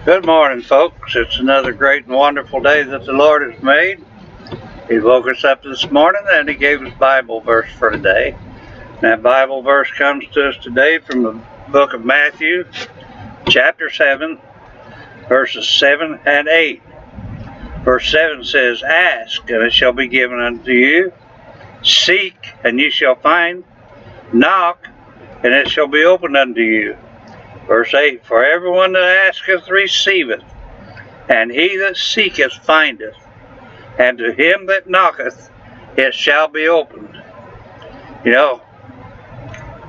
Good morning, folks. It's another great and wonderful day that the Lord has made. He woke us up this morning and He gave us Bible verse for today. And that Bible verse comes to us today from the book of Matthew, chapter 7, verses 7 and 8. Verse 7 says, "Ask, and it shall be given unto you. Seek, and you shall find. Knock, and it shall be opened unto you." Verse 8, "For everyone that asketh receiveth, and he that seeketh findeth, and to him that knocketh it shall be opened."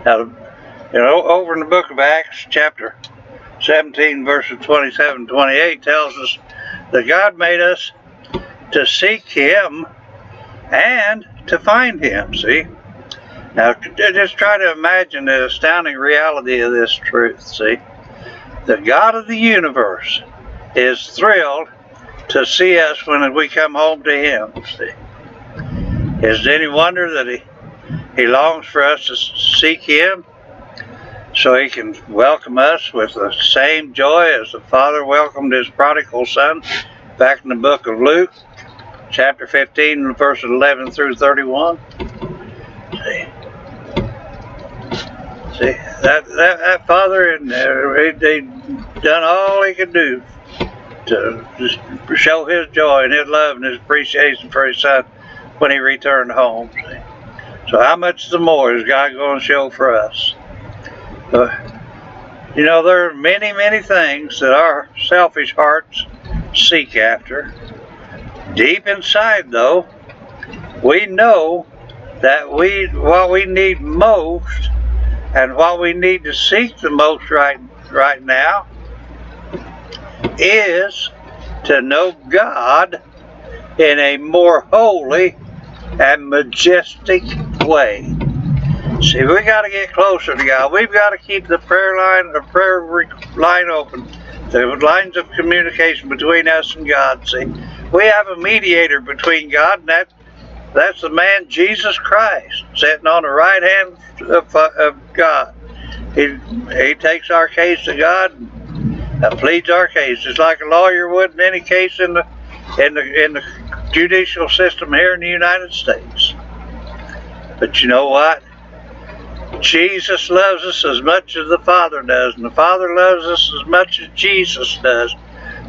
Over in the book of Acts, chapter 17, verses 27 and 28 tells us that God made us to seek Him and to find Him, see? Now, just try to imagine the astounding reality of this truth, see? The God of the universe is thrilled to see us when we come home to Him, see? Is it any wonder that He longs for us to seek Him so He can welcome us with the same joy as the Father welcomed His prodigal son back in the book of Luke, chapter 15, verses 11 through 31? See, that Father, and they done all He could do to just show His joy and His love and His appreciation for His Son when He returned home. See? So how much the more is God going to show for us? There are many, many things that our selfish hearts seek after. Deep inside, though, we know that what we need most and what we need to seek the most right now is to know God in a more holy and majestic way. See, we got to get closer to God. We've got to keep the prayer line open, the lines of communication between us and God. See, we have a mediator between God, and that's the man Jesus Christ, sitting on the right hand of God. He takes our case to God and pleads our case, just like a lawyer would in any case in the judicial system here in the United States. But you know what? Jesus loves us as much as the Father does, and the Father loves us as much as Jesus does.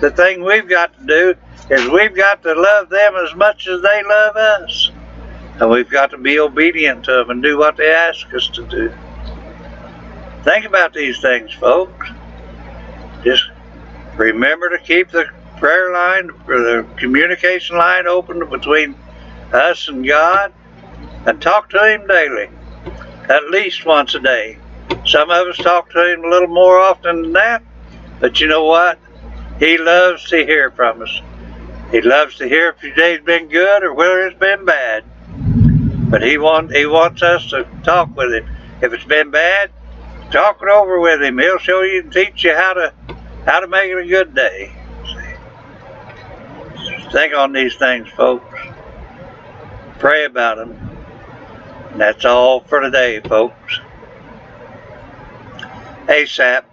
The thing we've got to do is we've got to love them as much as they love us. And we've got to be obedient to them and do what they ask us to do. Think about these things, folks. Just remember to keep the prayer line, or the communication line open between us and God, and talk to Him daily, at least once a day. Some of us talk to Him a little more often than that, but you know what? He loves to hear from us. He loves to hear if your day's been good or whether it's been bad. But He wants us to talk with Him. If it's been bad, talk it over with Him. He'll show you and teach you how to make it a good day. Think on these things, folks. Pray about them. And that's all for today, folks. ASAP.